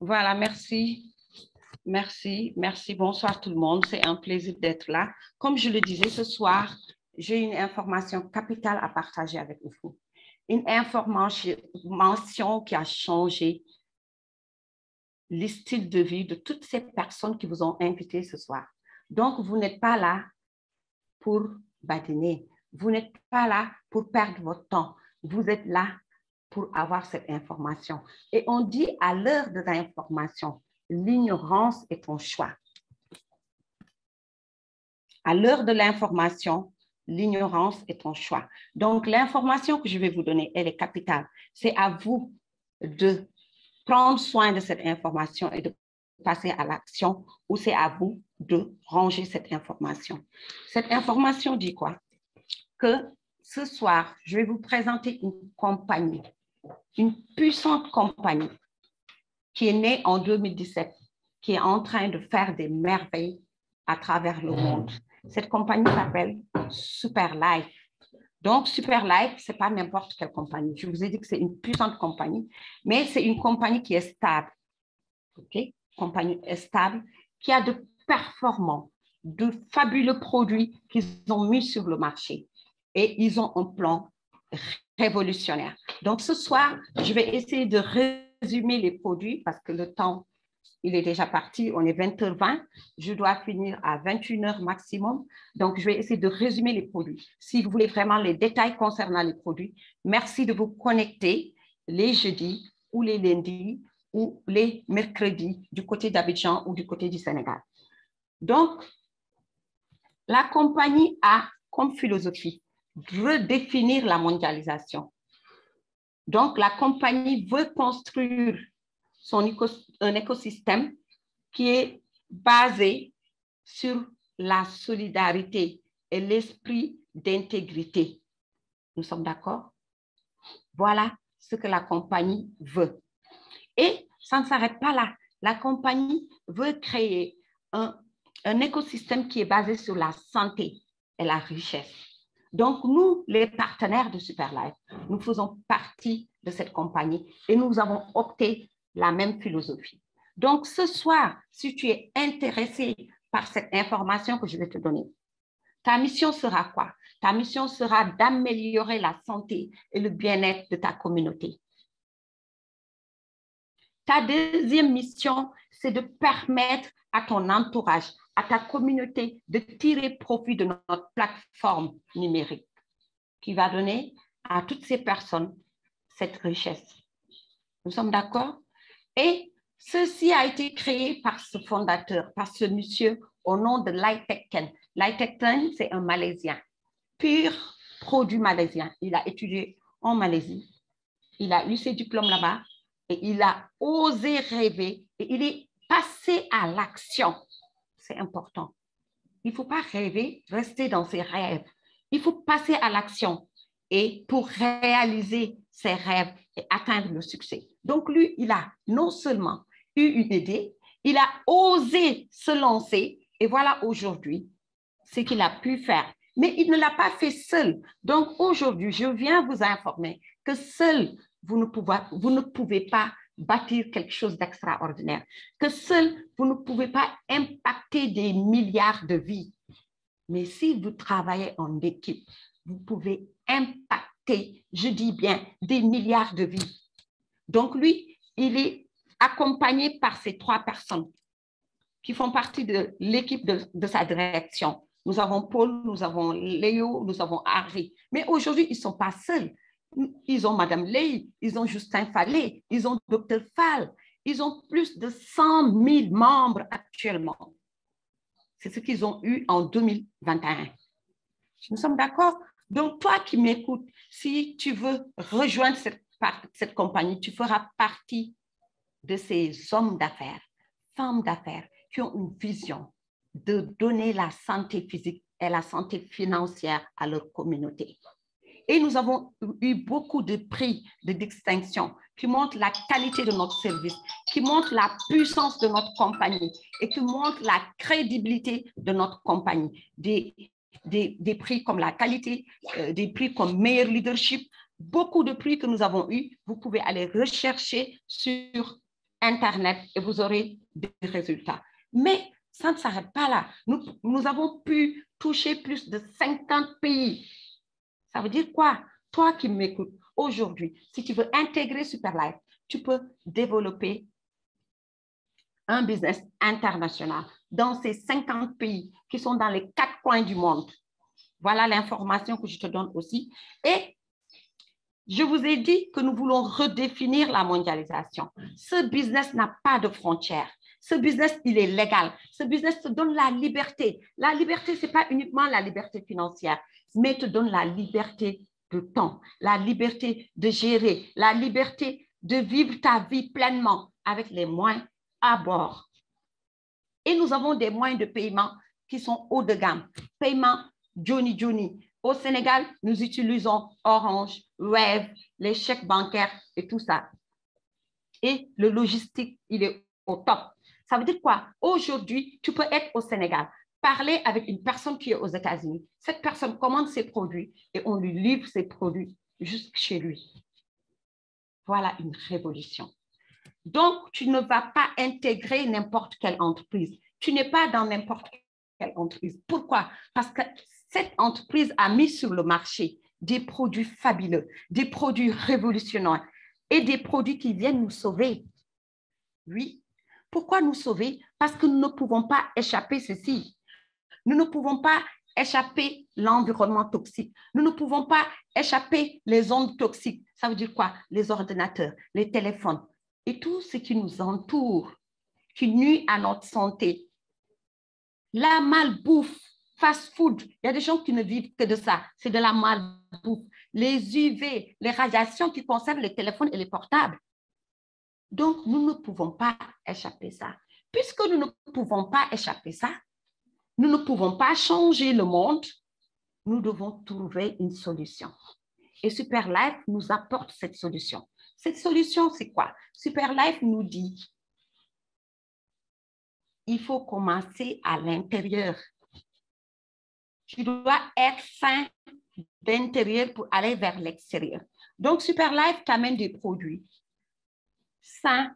Voilà, merci. Merci. Bonsoir tout le monde. C'est un plaisir d'être là. Comme je le disais ce soir, j'ai une information capitale à partager avec vous. Une information qui a changé le style de vie de toutes ces personnes qui vous ont invité ce soir. Donc, vous n'êtes pas là pour badiner. Vous n'êtes pas là pour perdre votre temps. Vous êtes là pour avoir cette information. Et on dit à l'heure de l'information, l'ignorance est ton choix. À l'heure de l'information, l'ignorance est ton choix. Donc, l'information que je vais vous donner, elle est capitale. C'est à vous de prendre soin de cette information et de passer à l'action, ou c'est à vous de ranger cette information. Cette information dit quoi? Que ce soir, je vais vous présenter une compagnie, une puissante compagnie qui est née en 2017, qui est en train de faire des merveilles à travers le monde. Cette compagnie s'appelle Superlife. Donc, Superlife, ce n'est pas n'importe quelle compagnie. Je vous ai dit que c'est une puissante compagnie, mais c'est une compagnie qui est stable. OK? Compagnie stable, qui a de performants, de fabuleux produits qu'ils ont mis sur le marché. Et ils ont un plan révolutionnaire. Donc, ce soir, je vais essayer de résumer les produits parce que le temps, il est déjà parti. On est 20h20. Je dois finir à 21h maximum. Donc, je vais essayer de résumer les produits. Si vous voulez vraiment les détails concernant les produits, merci de vous connecter les jeudis ou les lundis ou les mercredis du côté d'Abidjan ou du côté du Sénégal. Donc, la compagnie a comme philosophie redéfinir la mondialisation. Donc, la compagnie veut construire un écosystème qui est basé sur la solidarité et l'esprit d'intégrité. Nous sommes d'accord? Voilà ce que la compagnie veut. Et ça ne s'arrête pas là. La compagnie veut créer un écosystème qui est basé sur la santé et la richesse. Donc, nous, les partenaires de Superlife, nous faisons partie de cette compagnie et nous avons opté la même philosophie. Donc, ce soir, si tu es intéressé par cette information que je vais te donner, ta mission sera quoi? Ta mission sera d'améliorer la santé et le bien-être de ta communauté. Ta deuxième mission, c'est de permettre à ton entourage, à ta communauté de tirer profit de notre plateforme numérique qui va donner à toutes ces personnes cette richesse. Nous sommes d'accord? Et ceci a été créé par ce fondateur, par ce monsieur au nom de Lai Tekken. Lai Tekken, c'est un Malaisien, pur produit malaisien. Il a étudié en Malaisie, il a eu ses diplômes là-bas et il a osé rêver et il est passé à l'action. C'est important. Il ne faut pas rêver, rester dans ses rêves. Il faut passer à l'action et pour réaliser ses rêves et atteindre le succès. Donc, lui, il a non seulement eu une idée, il a osé se lancer et voilà aujourd'hui ce qu'il a pu faire. Mais il ne l'a pas fait seul. Donc, aujourd'hui, je viens vous informer que seul, vous ne pouvez pas bâtir quelque chose d'extraordinaire, que seul, vous ne pouvez pas impacter des milliards de vies. Mais si vous travaillez en équipe, vous pouvez impacter, je dis bien, des milliards de vies. Donc, lui, il est accompagné par ces 3 personnes qui font partie de l'équipe de sa direction. Nous avons Paul, nous avons Léo, nous avons Harry. Mais aujourd'hui, ils ne sont pas seuls. Ils ont Madame Ley, ils ont Justin Fallet, ils ont Dr Fall. Ils ont plus de 100 000 membres actuellement. C'est ce qu'ils ont eu en 2021. Nous sommes d'accord? Donc, toi qui m'écoutes, si tu veux rejoindre cette compagnie, tu feras partie de ces hommes d'affaires, femmes d'affaires qui ont une vision de donner la santé physique et la santé financière à leur communauté. Et nous avons eu beaucoup de prix de distinction qui montrent la qualité de notre service, qui montrent la puissance de notre compagnie et qui montrent la crédibilité de notre compagnie. Des prix comme la qualité, des prix comme meilleur leadership, beaucoup de prix que nous avons eus, vous pouvez aller rechercher sur Internet et vous aurez des résultats. Mais ça ne s'arrête pas là. Nous avons pu toucher plus de 50 pays. Ça veut dire quoi? Toi qui m'écoutes aujourd'hui, si tu veux intégrer Superlife, tu peux développer un business international dans ces 50 pays qui sont dans les 4 coins du monde. Voilà l'information que je te donne aussi. Et je vous ai dit que nous voulons redéfinir la mondialisation. Ce business n'a pas de frontières. Ce business, il est légal. Ce business te donne la liberté. La liberté, ce n'est pas uniquement la liberté financière, mais te donne la liberté de temps, la liberté de gérer, la liberté de vivre ta vie pleinement avec les moyens à bord. Et nous avons des moyens de paiement qui sont haut de gamme. Paiement Johnny Johnny. Au Sénégal, nous utilisons Orange, Wave, les chèques bancaires et tout ça. Et le logistique, il est au top. Ça veut dire quoi? Aujourd'hui, tu peux être au Sénégal, parler avec une personne qui est aux États-Unis. Cette personne commande ses produits et on lui livre ses produits juste chez lui. Voilà une révolution. Donc, tu ne vas pas intégrer n'importe quelle entreprise. Tu n'es pas dans n'importe quelle entreprise. Pourquoi? Parce que cette entreprise a mis sur le marché des produits fabuleux, des produits révolutionnaires et des produits qui viennent nous sauver. Oui. Pourquoi nous sauver? Parce que nous ne pouvons pas échapper ceci. Nous ne pouvons pas échapper l'environnement toxique. Nous ne pouvons pas échapper les ondes toxiques. Ça veut dire quoi? Les ordinateurs, les téléphones et tout ce qui nous entoure, qui nuit à notre santé. La malbouffe, fast-food, il y a des gens qui ne vivent que de ça. C'est de la malbouffe. Les UV, les radiations qui concernent les téléphones et les portables. Donc, nous ne pouvons pas échapper ça. Puisque nous ne pouvons pas échapper ça, nous ne pouvons pas changer le monde, nous devons trouver une solution. Et Superlife nous apporte cette solution. Cette solution, c'est quoi? Superlife nous dit, il faut commencer à l'intérieur. Tu dois être sain d'intérieur pour aller vers l'extérieur. Donc, Superlife t'amène des produits sains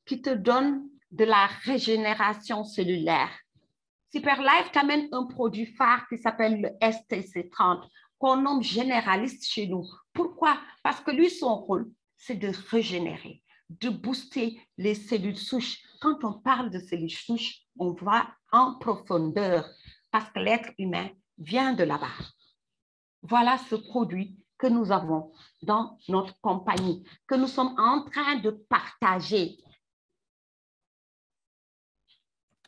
qui te donnent de la régénération cellulaire. Superlife t'amène un produit phare qui s'appelle le STC30, qu'on nomme généraliste chez nous. Pourquoi? Parce que lui, son rôle, c'est de régénérer, de booster les cellules souches. Quand on parle de cellules souches, on va en profondeur parce que l'être humain vient de là-bas. Voilà ce produit que nous avons dans notre compagnie, que nous sommes en train de partager.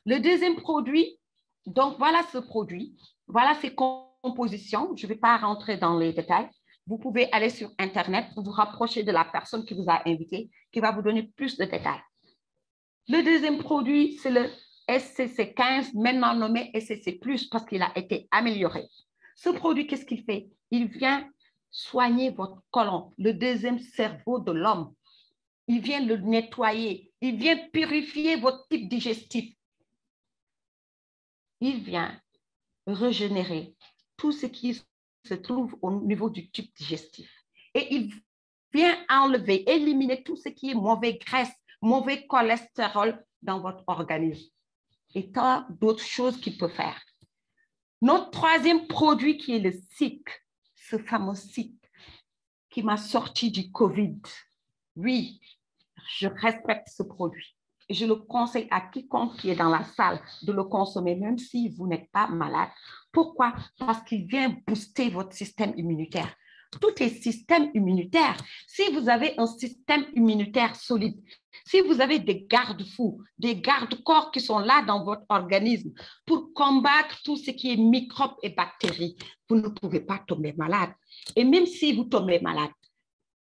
Le deuxième produit, donc voilà ce produit, voilà ses compositions. Je ne vais pas rentrer dans les détails. Vous pouvez aller sur Internet, vous rapprocher de la personne qui vous a invité, qui va vous donner plus de détails. Le deuxième produit, c'est le SCC15, maintenant nommé SCC+, parce qu'il a été amélioré. Ce produit, qu'est-ce qu'il fait? Il vient soigner votre côlon, le deuxième cerveau de l'homme. Il vient le nettoyer, il vient purifier votre type digestif. Il vient régénérer tout ce qui se trouve au niveau du tube digestif. Et il vient enlever, éliminer tout ce qui est mauvaise graisse, mauvais cholestérol dans votre organisme. Et tant d'autres choses qu'il peut faire. Notre troisième produit qui est le SIC, ce fameux SIC qui m'a sorti du COVID. Oui, je respecte ce produit. Et je le conseille à quiconque qui est dans la salle de le consommer, même si vous n'êtes pas malade. Pourquoi? Parce qu'il vient booster votre système immunitaire. Tout est système immunitaire. Si vous avez un système immunitaire solide, si vous avez des garde-fous, des garde-corps qui sont là dans votre organisme pour combattre tout ce qui est microbes et bactéries, vous ne pouvez pas tomber malade. Et même si vous tombez malade,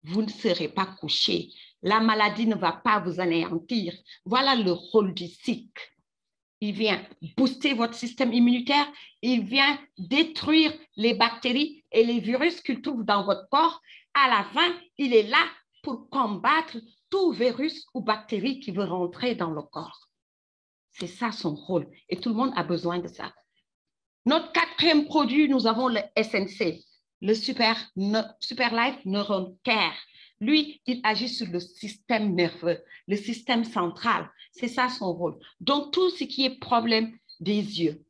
vous ne serez pas couché. La maladie ne va pas vous anéantir. Voilà le rôle du SIC. Il vient booster votre système immunitaire, il vient détruire les bactéries et les virus qu'il trouve dans votre corps. À la fin, il est là pour combattre tout virus ou bactérie qui veut rentrer dans le corps. C'est ça son rôle et tout le monde a besoin de ça. Notre quatrième produit, nous avons le SNC, le Superlife Neuron Care. Lui, il agit sur le système nerveux, le système central. C'est ça son rôle. Donc, tout ce qui est problème des yeux,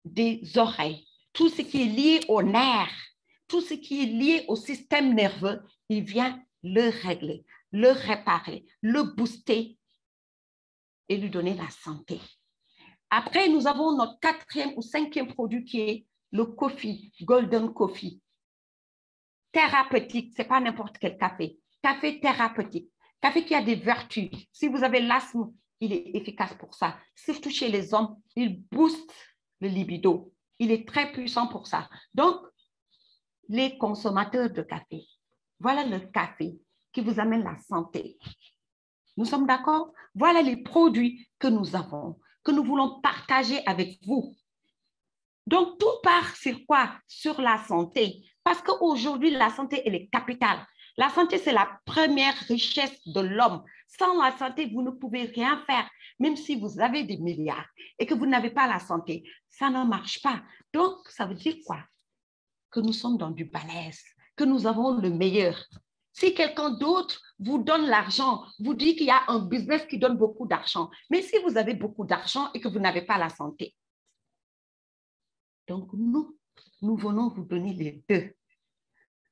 des oreilles, tout ce qui est lié aux nerfs, tout ce qui est lié au système nerveux, il vient le régler, le réparer, le booster et lui donner la santé. Après, nous avons notre 4e ou 5e produit qui est le coffee, Golden Coffee. Thérapeutique, ce n'est pas n'importe quel café. Café thérapeutique, café qui a des vertus. Si vous avez l'asthme, il est efficace pour ça. Surtout chez les hommes, il booste le libido. Il est très puissant pour ça. Donc, les consommateurs de café, voilà le café qui vous amène la santé. Nous sommes d'accord? Voilà les produits que nous avons, que nous voulons partager avec vous. Donc, tout part sur quoi? Sur la santé. Parce qu'aujourd'hui, la santé, elle est capitale. La santé, c'est la première richesse de l'homme. Sans la santé, vous ne pouvez rien faire. Même si vous avez des milliards et que vous n'avez pas la santé, ça ne marche pas. Donc, ça veut dire quoi? Que nous sommes dans du balèze, que nous avons le meilleur. Si quelqu'un d'autre vous donne l'argent, vous dit qu'il y a un business qui donne beaucoup d'argent, mais si vous avez beaucoup d'argent et que vous n'avez pas la santé, donc nous venons vous donner les deux.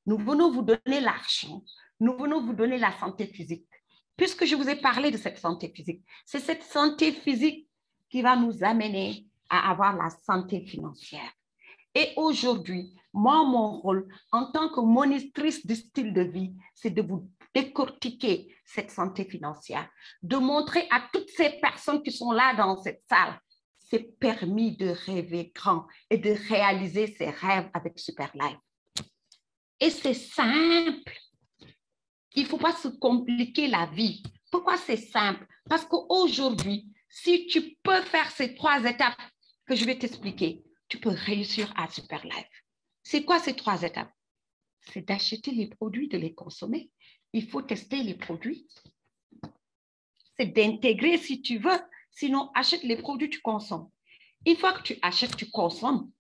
Nous venons vous donner l'argent, nous venons vous donner la santé physique. Puisque je vous ai parlé de cette santé physique, c'est cette santé physique qui va nous amener à avoir la santé financière. Et aujourd'hui, moi, mon rôle en tant que monitrice du style de vie, c'est de vous décortiquer cette santé financière, de montrer à toutes ces personnes qui sont là dans cette salle, c'est permis de rêver grand et de réaliser ses rêves avec Superlife. Et c'est simple. Il ne faut pas se compliquer la vie. Pourquoi c'est simple? Parce qu'aujourd'hui, si tu peux faire ces 3 étapes que je vais t'expliquer, tu peux réussir à Superlife. C'est quoi ces 3 étapes? C'est d'acheter les produits, de les consommer. Il faut tester les produits. C'est d'intégrer si tu veux. Sinon, achète les produits, tu consommes. Une fois que tu achètes, tu consommes.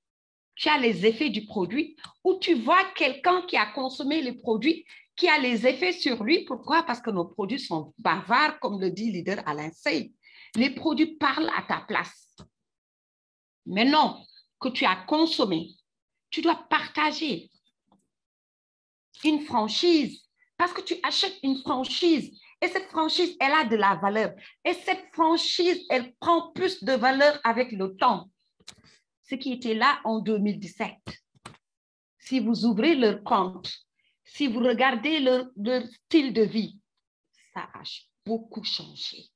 Tu as les effets du produit ou tu vois quelqu'un qui a consommé les produits, qui a les effets sur lui. Pourquoi? Parce que nos produits sont bavards, comme le dit leader Alain Sey. Les produits parlent à ta place. Maintenant que tu as consommé, tu dois partager une franchise parce que tu achètes une franchise et cette franchise, elle a de la valeur. Et cette franchise, elle prend plus de valeur avec le temps. Ce qui était là en 2017. Si vous ouvrez leur compte, si vous regardez leur style de vie, ça a beaucoup changé.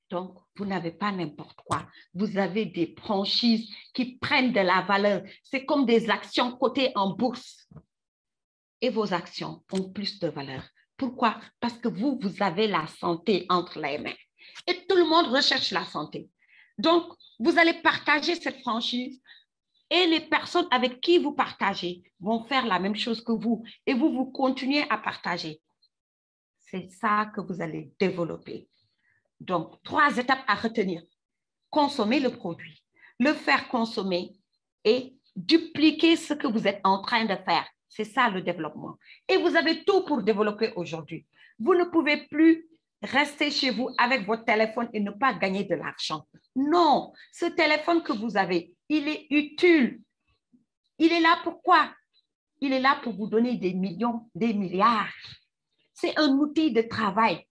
Donc, vous n'avez pas n'importe quoi. Vous avez des franchises qui prennent de la valeur. C'est comme des actions cotées en bourse. Et vos actions ont plus de valeur. Pourquoi? Parce que vous avez la santé entre les mains. Et tout le monde recherche la santé. Donc, vous allez partager cette franchise et les personnes avec qui vous partagez vont faire la même chose que vous et vous continuez à partager. C'est ça que vous allez développer. Donc, 3 étapes à retenir. Consommer le produit, le faire consommer et dupliquer ce que vous êtes en train de faire. C'est ça le développement. Et vous avez tout pour développer aujourd'hui. Vous ne pouvez plus rester chez vous avec votre téléphone et ne pas gagner de l'argent. Non, ce téléphone que vous avez, il est utile. Il est là pour quoi? Il est là pour vous donner des millions, des milliards. C'est un outil de travail.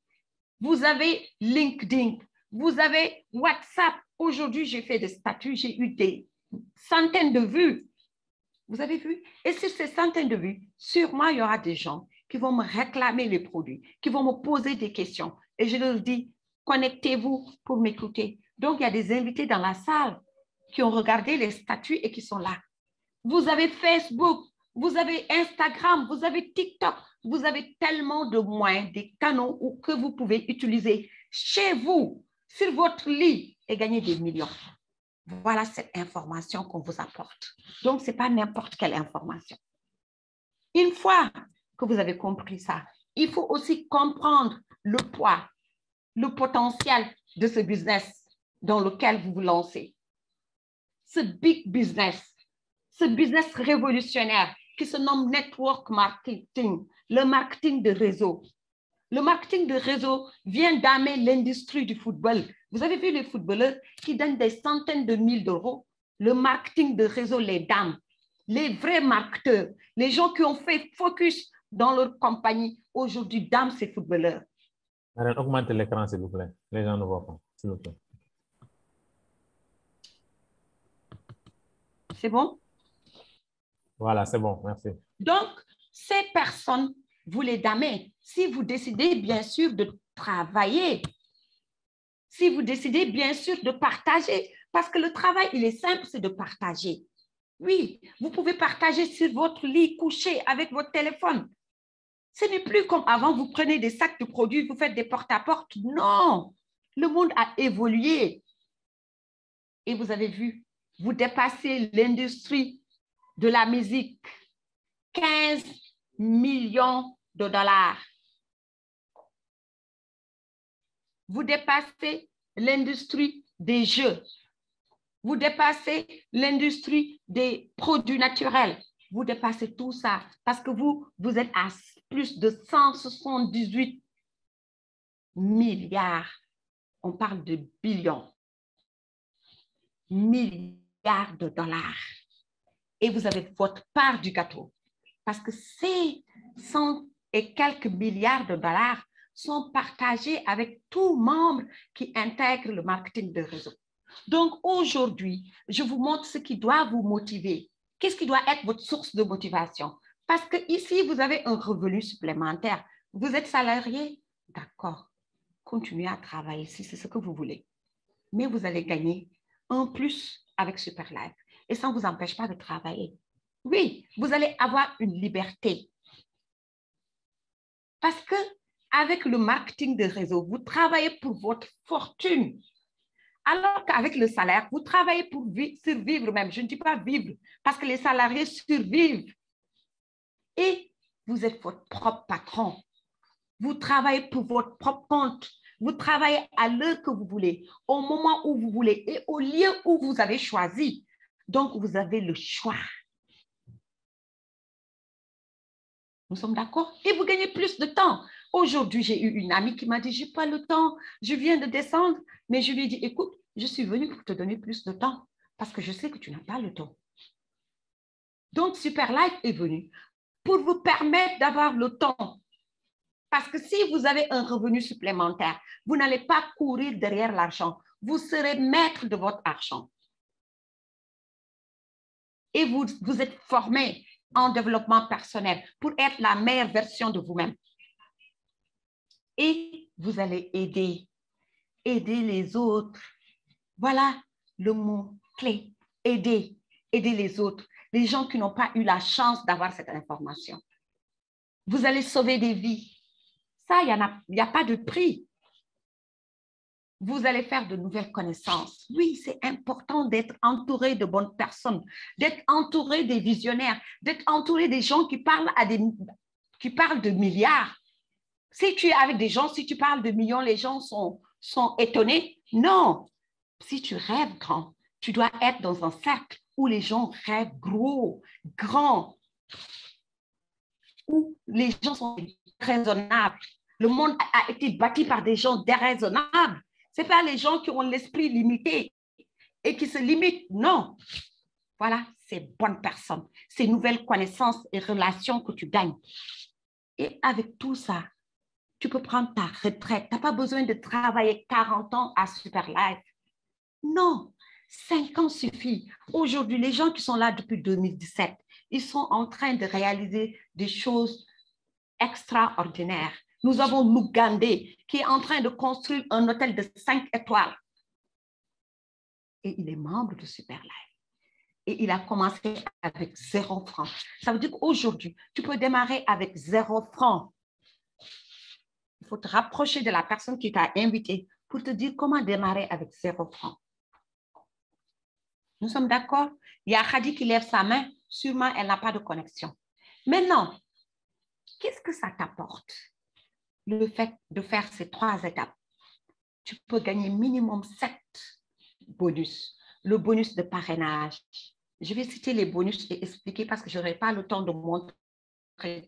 Vous avez LinkedIn, vous avez WhatsApp. Aujourd'hui, j'ai fait des statuts, j'ai eu des centaines de vues. Vous avez vu? Et sur ces centaines de vues, sûrement, il y aura des gens qui vont me réclamer les produits, qui vont me poser des questions. Et je leur dis, connectez-vous pour m'écouter. Donc, il y a des invités dans la salle qui ont regardé les statuts et qui sont là. Vous avez Facebook, vous avez Instagram, vous avez TikTok. Vous avez tellement de moyens, des canaux que vous pouvez utiliser chez vous, sur votre lit et gagner des millions. Voilà cette information qu'on vous apporte. Donc, ce n'est pas n'importe quelle information. Une fois que vous avez compris ça, il faut aussi comprendre le poids, le potentiel de ce business dans lequel vous vous lancez. Ce big business, ce business révolutionnaire qui se nomme network marketing, le marketing de réseau. Le marketing de réseau vient d'amener l'industrie du football. Vous avez vu les footballeurs qui donnent des centaines de milliers d'euros. Le marketing de réseau, les dames, les vrais marketeurs, les gens qui ont fait focus dans leur compagnie. Aujourd'hui, dames, c'est footballeurs. Madame, augmentez l'écran, s'il vous plaît. Les gens ne voient pas, s'il vous plaît. C'est bon? Voilà, c'est bon, merci. Donc, ces personnes, vous les damez. Si vous décidez, bien sûr, de travailler, si vous décidez, bien sûr, de partager, parce que le travail, il est simple, c'est de partager. Oui, vous pouvez partager sur votre lit, couché avec votre téléphone. Ce n'est plus comme avant, vous prenez des sacs de produits, vous faites des porte-à-porte. Non, le monde a évolué. Et vous avez vu, vous dépassez l'industrie de la musique. 15 millions de dollars. Vous dépassez l'industrie des jeux. Vous dépassez l'industrie des produits naturels. Vous dépassez tout ça parce que vous êtes à plus de 178 milliards. On parle de billions. Milliards de dollars. Et vous avez votre part du gâteau. Parce que ces 100 et quelques milliards de dollars sont partagés avec tout membre qui intègre le marketing de réseau. Donc aujourd'hui, je vous montre ce qui doit vous motiver. Qu'est-ce qui doit être votre source de motivation? Parce que ici, vous avez un revenu supplémentaire. Vous êtes salarié? D'accord. Continuez à travailler si c'est ce que vous voulez. Mais vous allez gagner un plus avec Superlife. Et ça ne vous empêche pas de travailler. Oui, vous allez avoir une liberté. Parce que avec le marketing de réseau, vous travaillez pour votre fortune. Alors qu'avec le salaire, vous travaillez pour survivre même. Je ne dis pas vivre, parce que les salariés survivent. Et vous êtes votre propre patron. Vous travaillez pour votre propre compte. Vous travaillez à l'heure que vous voulez, au moment où vous voulez et au lieu où vous avez choisi. Donc, vous avez le choix. Nous sommes d'accord? Et vous gagnez plus de temps. Aujourd'hui, j'ai eu une amie qui m'a dit, je n'ai pas le temps, je viens de descendre. Mais je lui ai dit, écoute, je suis venue pour te donner plus de temps parce que je sais que tu n'as pas le temps. Donc, Superlife est venu pour vous permettre d'avoir le temps. Parce que si vous avez un revenu supplémentaire, vous n'allez pas courir derrière l'argent. Vous serez maître de votre argent. Et vous êtes formé en développement personnel pour être la meilleure version de vous-même. Et vous allez aider les autres. Voilà le mot clé, aider les autres, les gens qui n'ont pas eu la chance d'avoir cette information. Vous allez sauver des vies. Ça, il n'y a pas de prix. Vous allez faire de nouvelles connaissances. Oui, c'est important d'être entouré de bonnes personnes, d'être entouré des visionnaires, d'être entouré des gens qui parlent de milliards. Si tu es avec des gens, si tu parles de millions, les gens sont étonnés. Non, si tu rêves grand, tu dois être dans un cercle où les gens rêvent gros, grand, où les gens sont raisonnables. Le monde a été bâti par des gens déraisonnables. Ce n'est pas les gens qui ont l'esprit limité et qui se limitent. Non. Voilà, ces bonnes personnes, ces nouvelles connaissances et relations que tu gagnes. Et avec tout ça, tu peux prendre ta retraite. Tu n'as pas besoin de travailler 40 ans à Superlife. Non, 5 ans suffit. Aujourd'hui, les gens qui sont là depuis 2017, ils sont en train de réaliser des choses extraordinaires. Nous avons Mugandé qui est en train de construire un hôtel de 5 étoiles. Et il est membre de Superlife. Et il a commencé avec 0 francs. Ça veut dire qu'aujourd'hui, tu peux démarrer avec 0 francs. Il faut te rapprocher de la personne qui t'a invité pour te dire comment démarrer avec 0 francs. Nous sommes d'accord? Il y a Khadi qui lève sa main. Sûrement, elle n'a pas de connexion. Maintenant, qu'est-ce que ça t'apporte? Le fait de faire ces 3 étapes. Tu peux gagner minimum 7 bonus. Le bonus de parrainage, Je vais citer les bonus et expliquer parce que je n'aurai pas le temps de montrer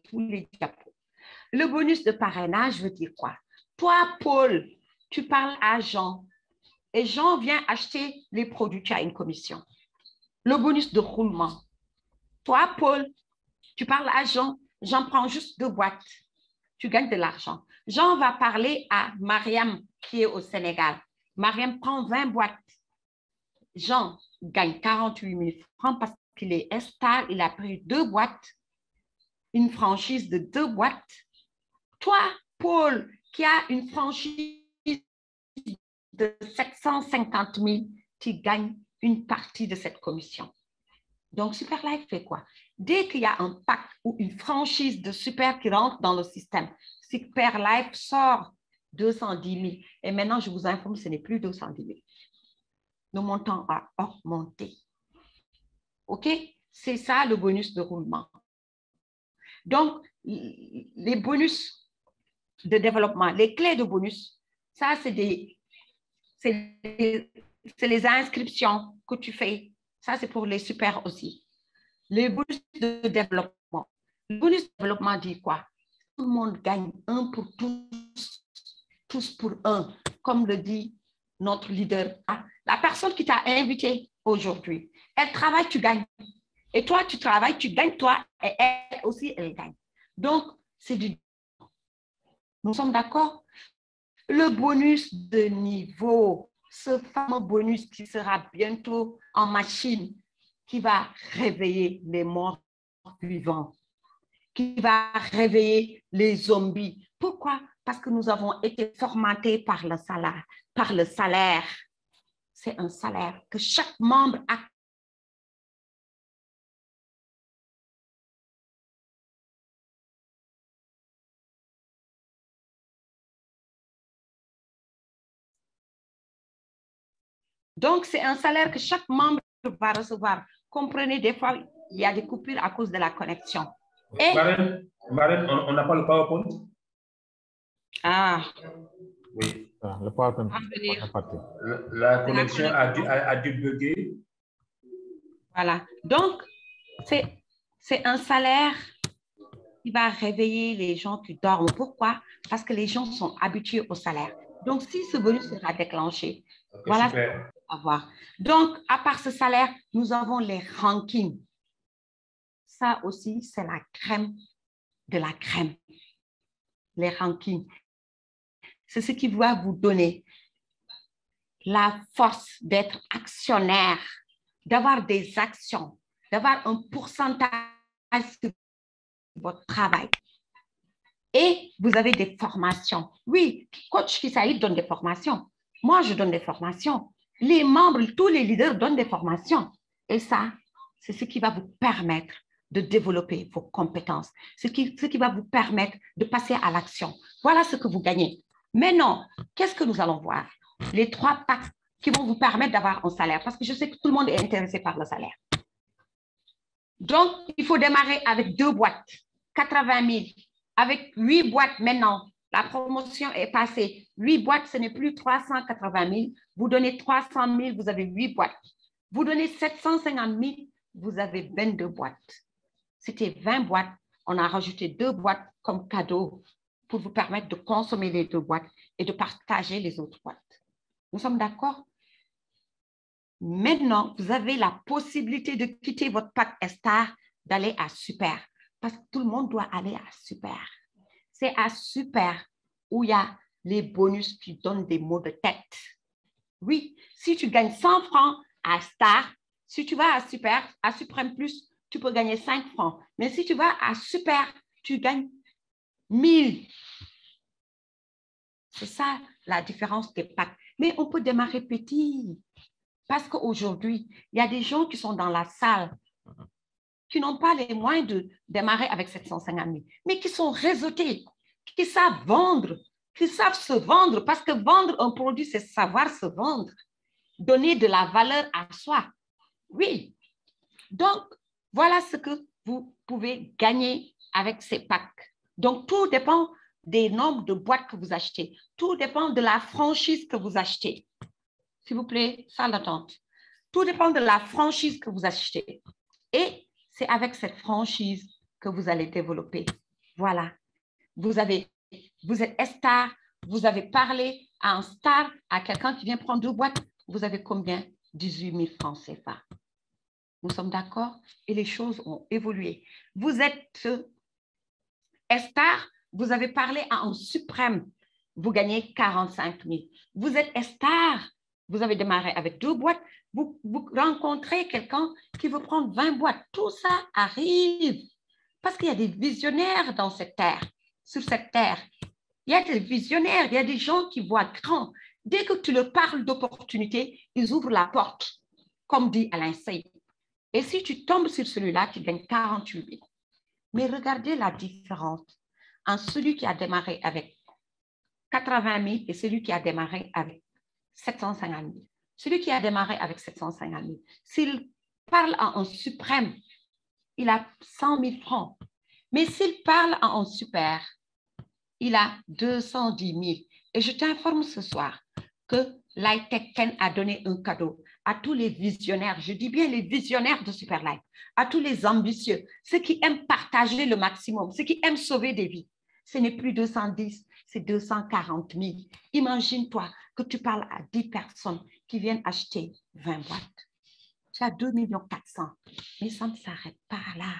tous les diapos. Le bonus de parrainage veut dire quoi? Toi, Paul, tu parles à Jean et Jean vient acheter les produits, tu as une commission. Le bonus de roulement. Toi, Paul, tu parles à Jean, Jean prend juste 2 boîtes. Tu gagnes de l'argent. Jean va parler à Mariam qui est au Sénégal. Mariam prend 20 boîtes. Jean gagne 48 000 francs parce qu'il est stable, il a pris 2 boîtes, une franchise de 2 boîtes. Toi, Paul, qui a une franchise de 750 000, tu gagnes une partie de cette commission. Donc, Superlife fait quoi? Dès qu'il y a un pack ou une franchise de Super qui rentre dans le système, Superlife sort 210 000. Et maintenant, je vous informe, ce n'est plus 210 000. Le montant a augmenté. OK? C'est ça le bonus de roulement. Donc, les bonus de développement, les clés de bonus, ça, c'est les inscriptions que tu fais. Ça, c'est pour les super aussi. Les bonus de développement. Le bonus de développement dit quoi? Tout le monde gagne un pour tous, tous pour un, comme le dit notre leader. La personne qui t'a invité aujourd'hui, elle travaille, tu gagnes. Et toi, tu travailles, tu gagnes, toi, et elle aussi, elle gagne. Donc, c'est du... Nous sommes d'accord? Le bonus de niveau, ce fameux bonus qui sera bientôt en machine, qui va réveiller les morts vivants, qui va réveiller les zombies. Pourquoi? Parce que nous avons été formatés par le salaire. C'est un salaire que chaque membre a. Donc, c'est un salaire que chaque membre va recevoir. Comprenez, des fois, il y a des coupures à cause de la connexion. Et... Marine, on n'a pas le PowerPoint? Ah. Oui. Ah, le PowerPoint. La connexion a dû bugger. Voilà. Donc, c'est un salaire qui va réveiller les gens qui dorment. Pourquoi? Parce que les gens sont habitués au salaire. Donc, si ce bonus sera déclenché, okay, voilà ce qu'on va avoir. Donc, à part ce salaire, nous avons les rankings. Ça aussi, c'est la crème de la crème. Les rankings. C'est ce qui va vous donner la force d'être actionnaire, d'avoir des actions, d'avoir un pourcentage sur votre travail. Et vous avez des formations. Oui, coach Kisaïd donne des formations. Moi, je donne des formations. Les membres, tous les leaders donnent des formations. Et ça, c'est ce qui va vous permettre de développer vos compétences. Ce qui va vous permettre de passer à l'action. Voilà ce que vous gagnez. Maintenant, qu'est-ce que nous allons voir? Les 3 packs qui vont vous permettre d'avoir un salaire. Parce que je sais que tout le monde est intéressé par le salaire. Donc, il faut démarrer avec 2 boîtes, 80 000. Avec 8 boîtes maintenant, la promotion est passée. 8 boîtes, ce n'est plus 380 000. Vous donnez 300 000, vous avez 8 boîtes. Vous donnez 750 000, vous avez 22 boîtes. C'était 20 boîtes. On a rajouté 2 boîtes comme cadeau pour vous permettre de consommer les 2 boîtes et de partager les autres boîtes. Nous sommes d'accord? Maintenant, vous avez la possibilité de quitter votre pack Star, d'aller à Super. Parce que tout le monde doit aller à Super. C'est à Super où il y a les bonus qui donnent des mots de tête. Oui, si tu gagnes 100 francs à Star, si tu vas à Super, à Suprême Plus, tu peux gagner 5 francs. Mais si tu vas à Super, tu gagnes 1000. C'est ça la différence des packs. Mais on peut démarrer petit. Parce qu'aujourd'hui, il y a des gens qui sont dans la salle qui n'ont pas les moyens de démarrer avec 750 000, mais qui sont réseautés, qui savent vendre, qui savent se vendre, parce que vendre un produit, c'est savoir se vendre, donner de la valeur à soi. Oui. Donc, voilà ce que vous pouvez gagner avec ces packs. Donc, tout dépend des nombres de boîtes que vous achetez. Tout dépend de la franchise que vous achetez. S'il vous plaît, salle d'attente. Tout dépend de la franchise que vous achetez. Et c'est avec cette franchise que vous allez développer. Voilà. Vous êtes star, vous avez parlé à un star, à quelqu'un qui vient prendre 2 boîtes. Vous avez combien? 18 000 francs CFA. Nous sommes d'accord? Et les choses ont évolué. Vous êtes star, vous avez parlé à un suprême. Vous gagnez 45 000. Vous êtes star, vous avez démarré avec 2 boîtes. Vous rencontrez quelqu'un qui veut prendre 20 boîtes. Tout ça arrive parce qu'il y a des visionnaires dans cette terre, sur cette terre. Il y a des visionnaires, il y a des gens qui voient grand. Dès que tu leur parles d'opportunités, ils ouvrent la porte, comme dit Alain Sey. Et si tu tombes sur celui-là, tu gagnes 48 000. Mais regardez la différence entre celui qui a démarré avec 80 000 et celui qui a démarré avec 750 000. Celui qui a démarré avec 750 000, s'il parle à un suprême, il a 100 000 francs. Mais s'il parle à un super, il a 210 000. Et je t'informe ce soir que LifeTech10 a donné un cadeau à tous les visionnaires, je dis bien les visionnaires de Superlife, à tous les ambitieux, ceux qui aiment partager le maximum, ceux qui aiment sauver des vies. Ce n'est plus 210, c'est 240 000. Imagine-toi que tu parles à 10 personnes qui viennent acheter 20 boîtes. Tu as 2 400 000. Mais ça ne s'arrête pas là.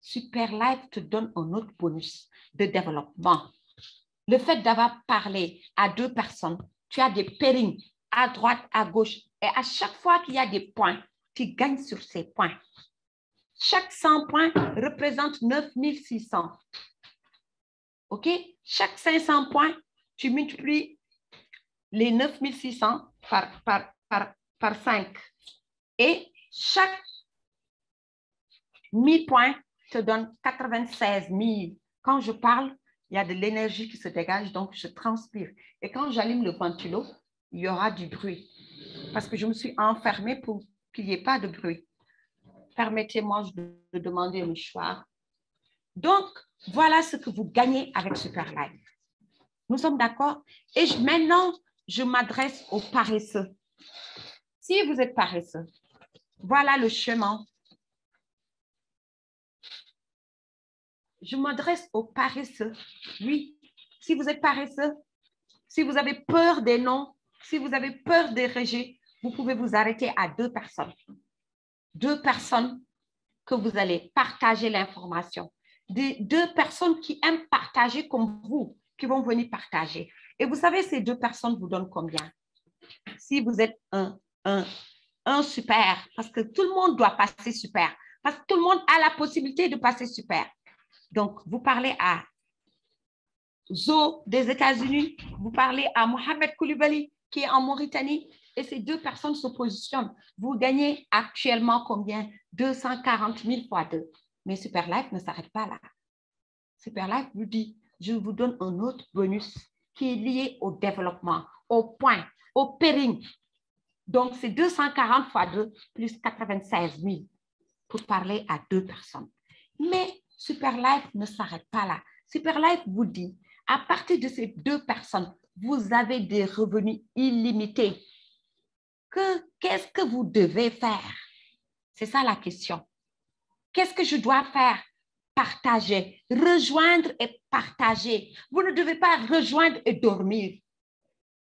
Superlife te donne un autre bonus de développement. Le fait d'avoir parlé à 2 personnes, tu as des pairings à droite, à gauche. Et à chaque fois qu'il y a des points, tu gagnes sur ces points. Chaque 100 points représente 9 600. OK? Chaque 500 points, tu multiplies les 9 600 par 5. Et chaque 1000 points te donne 96 000. Quand je parle, il y a de l'énergie qui se dégage, donc je transpire. Et quand j'allume le ventilo, il y aura du bruit. Parce que je me suis enfermée pour qu'il n'y ait pas de bruit. Permettez-moi de demander un mouchoir. Donc, voilà ce que vous gagnez avec Superlife. Nous sommes d'accord? Et maintenant, je m'adresse aux paresseux. Si vous êtes paresseux, voilà le chemin. Je m'adresse aux paresseux. Oui, si vous êtes paresseux, si vous avez peur des noms, si vous avez peur des rejets, vous pouvez vous arrêter à 2 personnes. 2 personnes que vous allez partager l'information. 2 personnes qui aiment partager comme vous, qui vont venir partager. Et vous savez, ces 2 personnes vous donnent combien? Si vous êtes un super, parce que tout le monde doit passer super, parce que tout le monde a la possibilité de passer super. Donc, vous parlez à Zo des États-Unis, vous parlez à Mohamed Koulibaly qui est en Mauritanie, et ces 2 personnes se positionnent. Vous gagnez actuellement combien? 240 000 fois 2. Mais Superlife ne s'arrête pas là. Superlife vous dit, je vous donne un autre bonus qui est lié au développement, au point, au pairing. Donc, c'est 240 fois 2 plus 96 000 pour parler à 2 personnes. Mais Superlife ne s'arrête pas là. Superlife vous dit, à partir de ces 2 personnes, vous avez des revenus illimités. Qu'est-ce que vous devez faire? C'est ça la question. Qu'est-ce que je dois faire? Partager, rejoindre et partager. Vous ne devez pas rejoindre et dormir.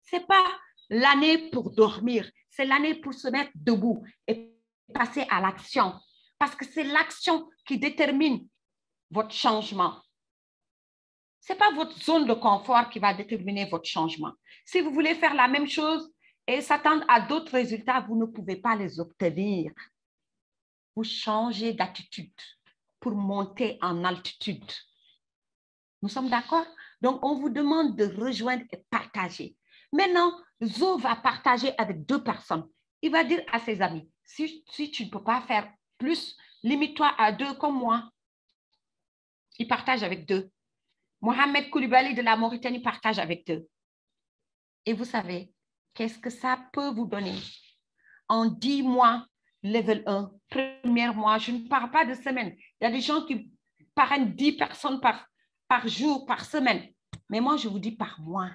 Ce n'est pas l'année pour dormir, c'est l'année pour se mettre debout et passer à l'action. Parce que c'est l'action qui détermine votre changement. Ce n'est pas votre zone de confort qui va déterminer votre changement. Si vous voulez faire la même chose et s'attendre à d'autres résultats, vous ne pouvez pas les obtenir. Vous changez d'attitude pour monter en altitude. Nous sommes d'accord? Donc, on vous demande de rejoindre et partager. Maintenant, Zo va partager avec 2 personnes. Il va dire à ses amis, si tu ne peux pas faire plus, limite-toi à 2 comme moi. Il partage avec 2. Mohamed Koulibaly de la Mauritanie partage avec 2. Et vous savez, qu'est-ce que ça peut vous donner? En 10 mois, level 1, premier mois, je ne parle pas de semaine. Il y a des gens qui parrainent 10 personnes par jour, par semaine. Mais moi, je vous dis par mois.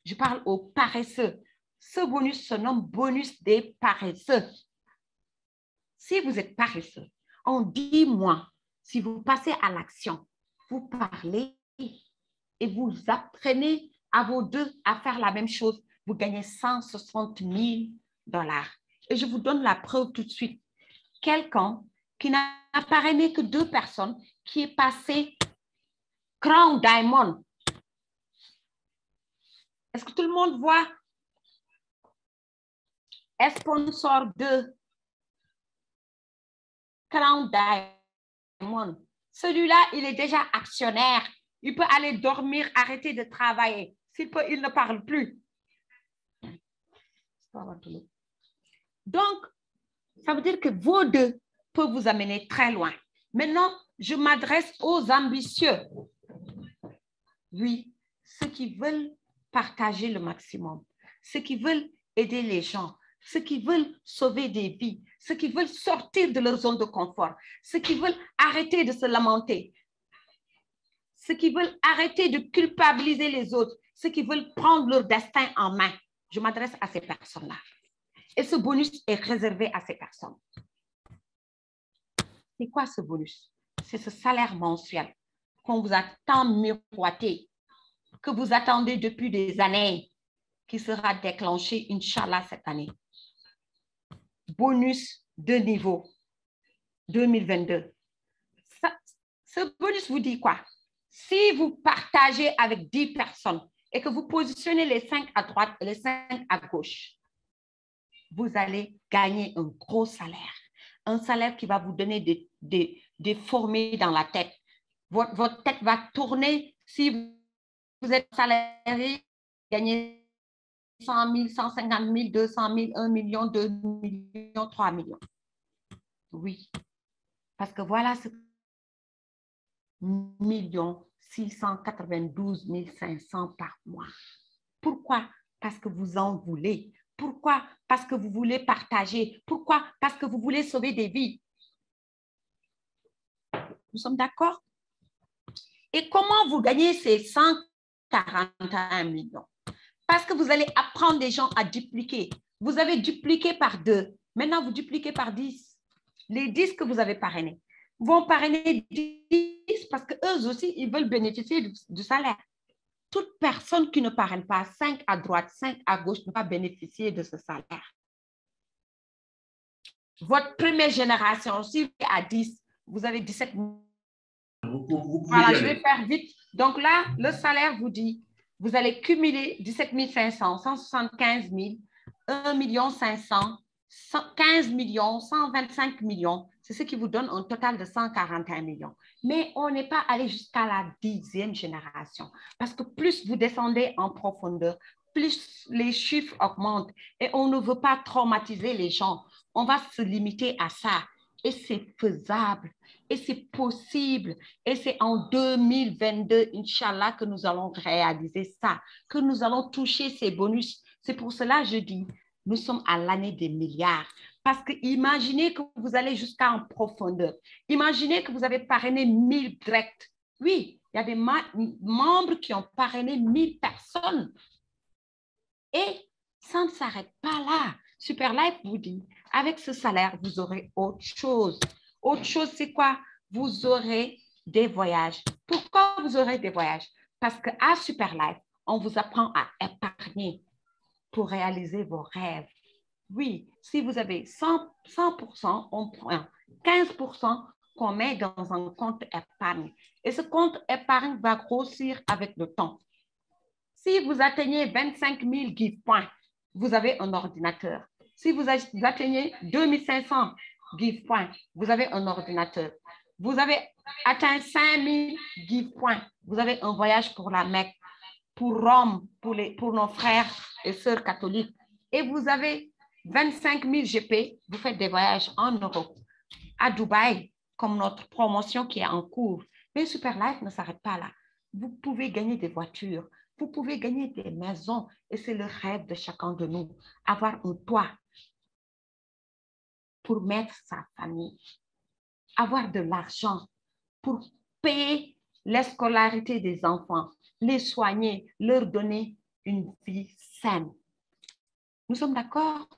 Je parle aux paresseux. Ce bonus se nomme bonus des paresseux. Si vous êtes paresseux, en 10 mois, si vous passez à l'action, vous parlez et vous apprenez à vos deux à faire la même chose, vous gagnez 160 000 $. Et je vous donne la preuve tout de suite. Quelqu'un qui n'a parrainé que 2 personnes, qui est passé Crown Diamond. Est-ce que tout le monde voit? Est sponsor de Crown Diamond. Celui-là, il est déjà actionnaire. Il peut aller dormir, arrêter de travailler. S'il peut, il ne parle plus. Donc, ça veut dire que vos deux peuvent vous amener très loin. Maintenant, je m'adresse aux ambitieux. Oui, ceux qui veulent partager le maximum, ceux qui veulent aider les gens, ceux qui veulent sauver des vies, ceux qui veulent sortir de leur zone de confort, ceux qui veulent arrêter de se lamenter, ceux qui veulent arrêter de culpabiliser les autres, ceux qui veulent prendre leur destin en main. Je m'adresse à ces personnes-là. Et ce bonus est réservé à ces personnes. C'est quoi ce bonus? C'est ce salaire mensuel qu'on vous a tant miroité, que vous attendez depuis des années, qui sera déclenché, Inch'Allah, cette année. Bonus de niveau 2022. Ce bonus vous dit quoi? Si vous partagez avec 10 personnes et que vous positionnez les 5 à droite et les 5 à gauche, vous allez gagner un gros salaire. Un salaire qui va vous donner des fourmis dans la tête. Votre tête va tourner. Si vous êtes salarié, gagnez 100 000, 150 000, 200 000, 1 million, 2 millions, 3 millions. Oui, parce que voilà ce 1 692 500 par mois. Pourquoi? Parce que vous en voulez. Pourquoi? Parce que vous voulez partager. Pourquoi? Parce que vous voulez sauver des vies. Nous sommes d'accord? Et comment vous gagnez ces 141 millions? Parce que vous allez apprendre des gens à dupliquer. Vous avez dupliqué par 2. Maintenant, vous dupliquez par 10. Les 10 que vous avez parrainés vont parrainer 10 parce qu'eux aussi, ils veulent bénéficier du salaire. Toute personne qui ne parraine pas 5 à droite, 5 à gauche ne va pas bénéficier de ce salaire. Votre première génération, si vous êtes à 10, vous avez 17 000. Voilà, je vais faire vite. Donc là, le salaire vous dit, vous allez cumuler 17 500, 175 000, 1 500 000, 15 millions, 125 millions. C'est ce qui vous donne un total de 141 millions. Mais on n'est pas allé jusqu'à la 10e génération. Parce que plus vous descendez en profondeur, plus les chiffres augmentent. Et on ne veut pas traumatiser les gens. On va se limiter à ça. Et c'est faisable. Et c'est possible. Et c'est en 2022, Inch'Allah, que nous allons réaliser ça, que nous allons toucher ces bonus. C'est pour cela que je dis, nous sommes à l'année des milliards. Parce que imaginez que vous allez jusqu'à en profondeur. Imaginez que vous avez parrainé 1000 directs. Oui, il y a des membres qui ont parrainé 1000 personnes. Et ça ne s'arrête pas là. Superlife vous dit, avec ce salaire, vous aurez autre chose. Autre chose, c'est quoi? Vous aurez des voyages. Pourquoi vous aurez des voyages? Parce qu'à Superlife, on vous apprend à épargner pour réaliser vos rêves. Oui, si vous avez 100%, on prend 15% qu'on met dans un compte épargne. Et ce compte épargne va grossir avec le temps. Si vous atteignez 25 000 give points, vous avez un ordinateur. Si vous atteignez 2500 give points, vous avez un ordinateur. Vous avez atteint 5 000 give points, vous avez un voyage pour la Mecque, pour Rome, pour nos frères et sœurs catholiques. Et vous avez 25 000 GP, vous faites des voyages en Europe, à Dubaï, comme notre promotion qui est en cours. Mais Superlife ne s'arrête pas là. Vous pouvez gagner des voitures, vous pouvez gagner des maisons et c'est le rêve de chacun de nous, avoir un toit pour mettre sa famille, avoir de l'argent pour payer la scolarité des enfants, les soigner, leur donner une vie saine. Nous sommes d'accord?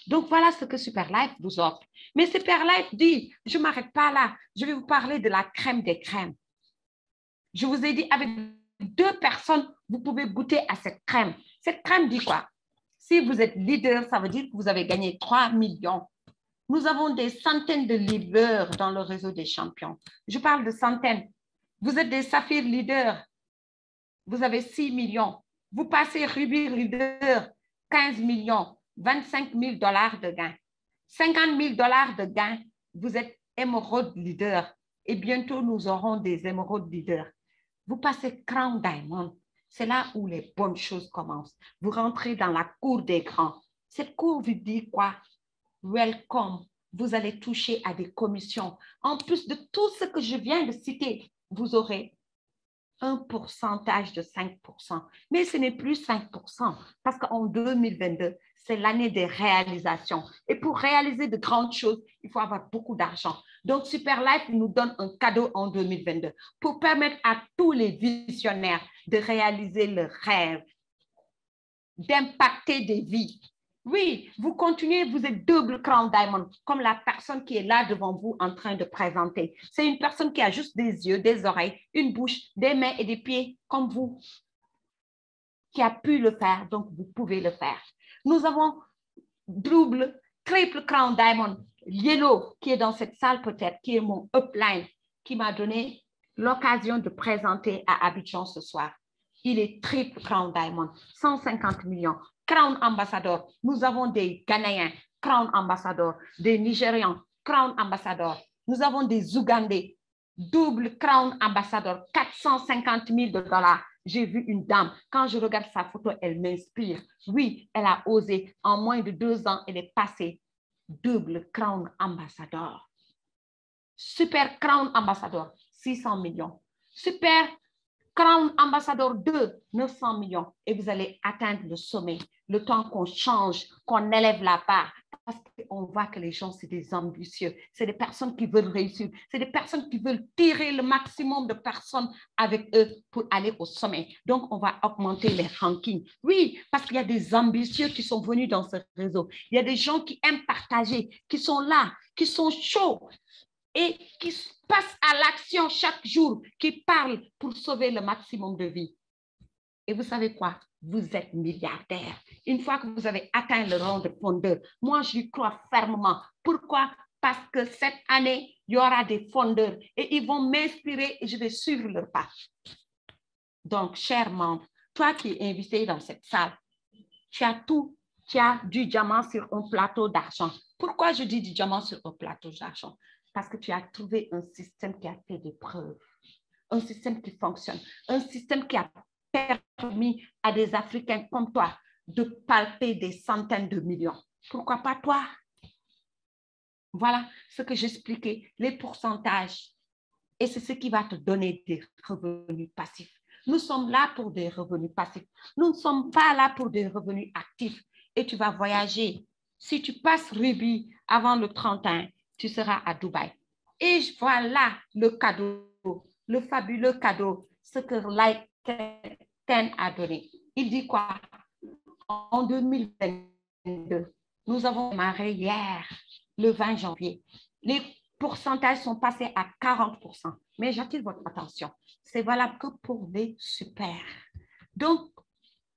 Donc, voilà ce que Superlife vous offre. Mais Superlife dit, je ne m'arrête pas là, je vais vous parler de la crème des crèmes. Je vous ai dit, avec 2 personnes, vous pouvez goûter à cette crème. Cette crème dit quoi? Si vous êtes leader, ça veut dire que vous avez gagné 3 millions. Nous avons des centaines de leaders dans le réseau des champions. Je parle de centaines. Vous êtes des Saphir leaders. Vous avez 6 millions. Vous passez Ruby leader, 15 millions, 25 000 $ de gains. 50 000 $ de gains, vous êtes émeraude leader. Et bientôt, nous aurons des émeraudes leaders. Vous passez Crown Diamond. C'est là où les bonnes choses commencent. Vous rentrez dans la cour des grands. Cette cour vous dit quoi? Welcome. Vous allez toucher à des commissions. En plus de tout ce que je viens de citer, vous aurez un pourcentage de 5%. Mais ce n'est plus 5% parce qu'en 2022, c'est l'année des réalisations. Et pour réaliser de grandes choses, il faut avoir beaucoup d'argent. Donc, Superlife nous donne un cadeau en 2022 pour permettre à tous les visionnaires de réaliser leurs rêves, d'impacter des vies. Oui, vous continuez, vous êtes double Crown Diamond, comme la personne qui est là devant vous en train de présenter. C'est une personne qui a juste des yeux, des oreilles, une bouche, des mains et des pieds, comme vous, qui a pu le faire, donc vous pouvez le faire. Nous avons double, triple Crown Diamond, Yellow, qui est dans cette salle peut-être, qui est mon upline, qui m'a donné l'occasion de présenter à Abidjan ce soir. Il est triple Crown Diamond, 150 millions. Crown Ambassador, nous avons des Ghanéens, Crown Ambassador, des Nigérians, Crown Ambassador. Nous avons des Ougandais, double Crown Ambassador, 450 000 $. J'ai vu une dame, quand je regarde sa photo, elle m'inspire. Oui, elle a osé. En moins de 2 ans, elle est passée double Crown Ambassador. Super Crown Ambassador, 600 millions. Super Crown Ambassador 2, 900 millions. Et vous allez atteindre le sommet. Le temps qu'on change, qu'on élève la barre. Parce qu'on voit que les gens, c'est des ambitieux. C'est des personnes qui veulent réussir. C'est des personnes qui veulent tirer le maximum de personnes avec eux pour aller au sommet. Donc, on va augmenter les rankings. Oui, parce qu'il y a des ambitieux qui sont venus dans ce réseau. Il y a des gens qui aiment partager, qui sont là, qui sont chauds et qui passent à l'action chaque jour, qui parlent pour sauver le maximum de vies. Et vous savez quoi? Vous êtes milliardaire. Une fois que vous avez atteint le rang de fondeur, moi, j'y crois fermement. Pourquoi? Parce que cette année, il y aura des fondeurs et ils vont m'inspirer et je vais suivre leur pas. Donc, chers membres, toi qui es invité dans cette salle, tu as tout. Tu as du diamant sur un plateau d'argent. Pourquoi je dis du diamant sur un plateau d'argent? Parce que tu as trouvé un système qui a fait des preuves, un système qui fonctionne, un système qui a permis à des Africains comme toi de palper des centaines de millions. Pourquoi pas toi? Voilà ce que j'expliquais, les pourcentages. Et c'est ce qui va te donner des revenus passifs. Nous sommes là pour des revenus passifs. Nous ne sommes pas là pour des revenus actifs. Et tu vas voyager. Si tu passes Ruby avant le 31, tu seras à Dubaï. Et voilà le cadeau, le fabuleux cadeau, ce que Lighten a donné. Il dit quoi? En 2022, nous avons démarré hier, le 20 janvier. Les pourcentages sont passés à 40%. Mais j'attire votre attention. C'est valable que pour les super. Donc,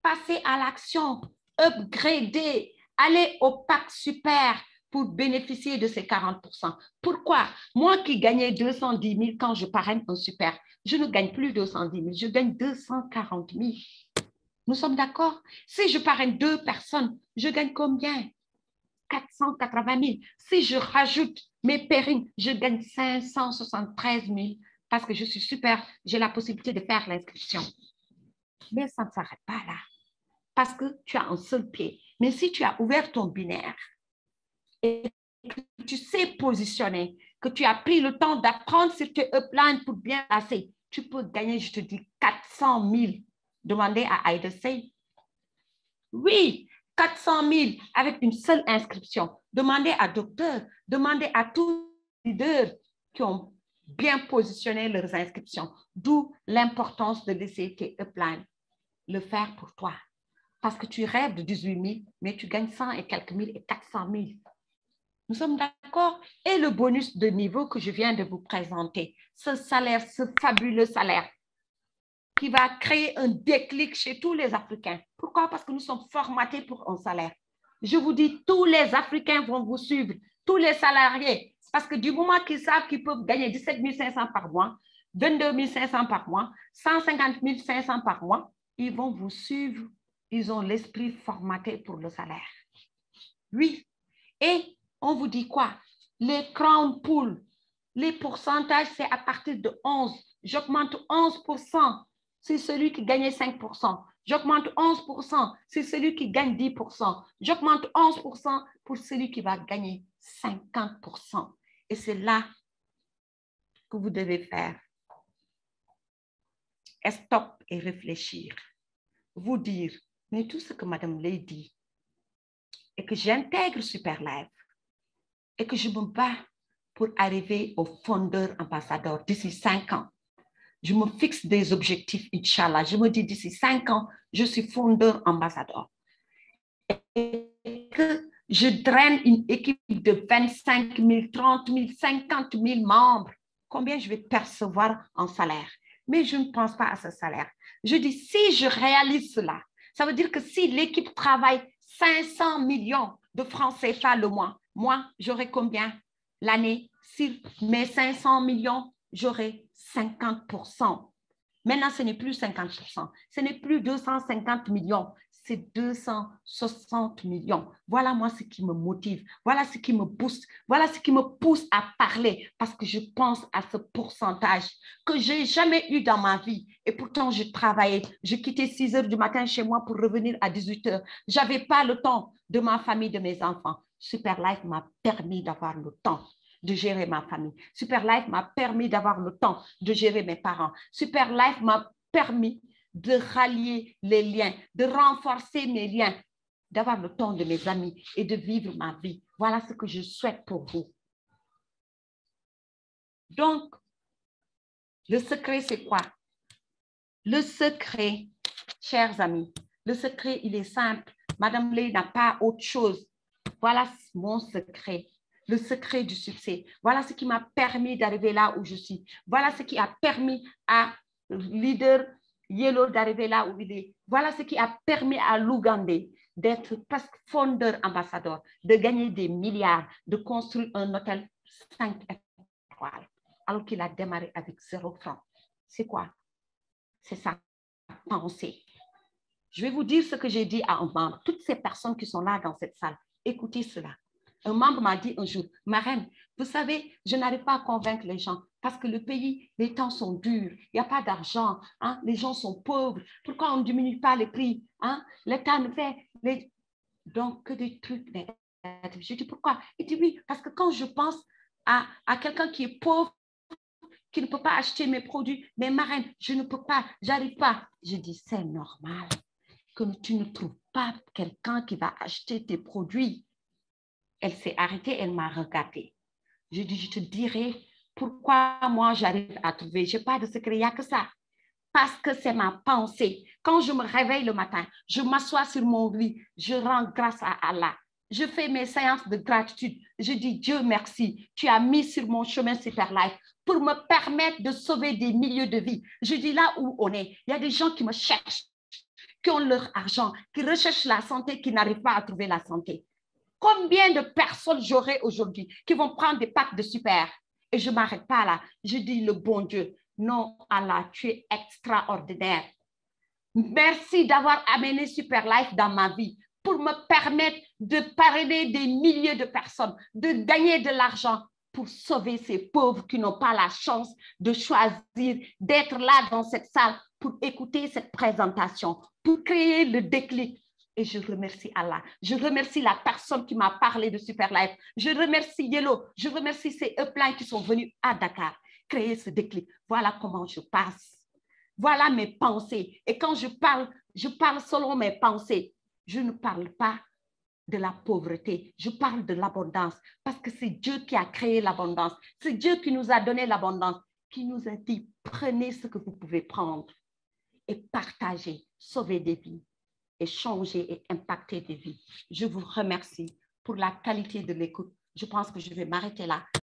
passez à l'action, upgrader, allez au pack super pour bénéficier de ces 40%. Pourquoi? Moi qui gagnais 210 000 quand je parraine un super, je ne gagne plus 210 000, je gagne 240 000. Nous sommes d'accord? Si je parraine 2 personnes, je gagne combien? 480 000. Si je rajoute mes pairings, je gagne 573 000 parce que je suis super, j'ai la possibilité de faire l'inscription. Mais ça ne s'arrête pas là parce que tu as un seul pied. Mais si tu as ouvert ton binaire et que tu sais positionner, que tu as pris le temps d'apprendre sur tes uplines pour bien passer, tu peux gagner, je te dis, 400 000. Demandez à Aida Sey. Oui, 400 000 avec une seule inscription. Demandez à docteur, demandez à tous les leaders qui ont bien positionné leurs inscriptions. D'où l'importance de laisser tes uplines le faire pour toi. parce que tu rêves de 18 000, mais tu gagnes 100 et quelques mille et 400 000. Nous sommes d'accord? Et le bonus de niveau que je viens de vous présenter, ce salaire, ce fabuleux salaire, qui va créer un déclic chez tous les Africains. Pourquoi? Parce que nous sommes formatés pour un salaire. Je vous dis, tous les Africains vont vous suivre, tous les salariés, parce que du moment qu'ils savent qu'ils peuvent gagner 17 500 par mois, 22 500 par mois, 150 500 par mois, ils vont vous suivre. Ils ont l'esprit formaté pour le salaire. Oui. Et on vous dit quoi? Les crown pools, les pourcentages, c'est à partir de 11. J'augmente 11%. C'est celui qui gagnait 5%. J'augmente 11%. C'est celui qui gagne 10%. J'augmente 11% pour celui qui va gagner 50%. Et c'est là que vous devez faire. Stop et réfléchir. Vous dire, mais tout ce que Madame Lay dit, et que j'intègre Superlife, et que je me bats pour arriver au fondeur ambassadeur d'ici 5 ans. Je me fixe des objectifs, Inch'Allah. Je me dis d'ici 5 ans, je suis fondeur ambassadeur. Et que je draine une équipe de 25 000, 30 000, 50 000 membres. Combien je vais percevoir en salaire? Mais je ne pense pas à ce salaire. Je dis, si je réalise cela, ça veut dire que si l'équipe travaille 500 millions de francs CFA le mois, moi, j'aurai combien l'année? Sur mes 500 millions, j'aurai 50%. Maintenant, ce n'est plus 50%. Ce n'est plus 250 millions. C'est 260 millions. Voilà moi ce qui me motive. Voilà ce qui me booste. Voilà ce qui me pousse à parler parce que je pense à ce pourcentage que je n'ai jamais eu dans ma vie. Et pourtant, je travaillais. Je quittais 6 heures du matin chez moi pour revenir à 18 heures. Je n'avais pas le temps de ma famille, de mes enfants. Superlife m'a permis d'avoir le temps de gérer ma famille. Superlife m'a permis d'avoir le temps de gérer mes parents. Superlife m'a permis de rallier les liens, de renforcer mes liens, d'avoir le temps de mes amis et de vivre ma vie. Voilà ce que je souhaite pour vous. Donc, le secret, c'est quoi? Le secret, chers amis, le secret, il est simple. Madame Lay n'a pas autre chose. Voilà mon secret. Le secret du succès. Voilà ce qui m'a permis d'arriver là où je suis. Voilà ce qui a permis à leader Yellow d'arriver là où il est. Voilà ce qui a permis à l'Ougandais d'être presque fondeur ambassadeur, de gagner des milliards, de construire un hôtel 5 étoiles, alors qu'il a démarré avec 0 franc. C'est quoi? C'est ça, penser. Je vais vous dire ce que j'ai dit à un membre. Toutes ces personnes qui sont là dans cette salle, écoutez cela. Un membre m'a dit un jour, Marraine, vous savez, je n'arrive pas à convaincre les gens parce que le pays, les temps sont durs, il n'y a pas d'argent, hein? Les gens sont pauvres. Pourquoi on ne diminue pas les prix, hein? L'État ne fait... Donc, que des trucs négatifs. Je dis, pourquoi? Il dit, oui, parce que quand je pense à quelqu'un qui est pauvre, qui ne peut pas acheter mes produits, mais Marraine, je ne peux pas, j'arrive pas. Je dis, c'est normal que tu ne trouves pas quelqu'un qui va acheter tes produits. Elle s'est arrêtée, elle m'a regardée. Je dis, je te dirai pourquoi moi j'arrive à trouver. Je n'ai pas de secret, il n'y a que ça. Parce que c'est ma pensée. Quand je me réveille le matin, je m'assois sur mon lit, je rends grâce à Allah. Je fais mes séances de gratitude. Je dis, Dieu merci, tu as mis sur mon chemin Superlife pour me permettre de sauver des milieux de vie. Je dis, là où on est, il y a des gens qui me cherchent, qui ont leur argent, qui recherchent la santé, qui n'arrivent pas à trouver la santé. Combien de personnes j'aurai aujourd'hui qui vont prendre des packs de super? Et je ne m'arrête pas là. Je dis, le bon Dieu, non, Allah, tu es extraordinaire. Merci d'avoir amené Superlife dans ma vie pour me permettre de parrainer des milliers de personnes, de gagner de l'argent pour sauver ces pauvres qui n'ont pas la chance de choisir d'être là dans cette salle pour écouter cette présentation, pour créer le déclic. Et je remercie Allah. Je remercie la personne qui m'a parlé de Superlife. Je remercie Yellow. Je remercie ces pleins qui sont venus à Dakar créer ce déclic. Voilà comment je passe. Voilà mes pensées. Et quand je parle selon mes pensées. Je ne parle pas de la pauvreté. Je parle de l'abondance parce que c'est Dieu qui a créé l'abondance. C'est Dieu qui nous a donné l'abondance, qui nous a dit, prenez ce que vous pouvez prendre et partagez, sauvez des vies. et changer et impacter des vies. Je vous remercie pour la qualité de l'écoute. Je pense que je vais m'arrêter là.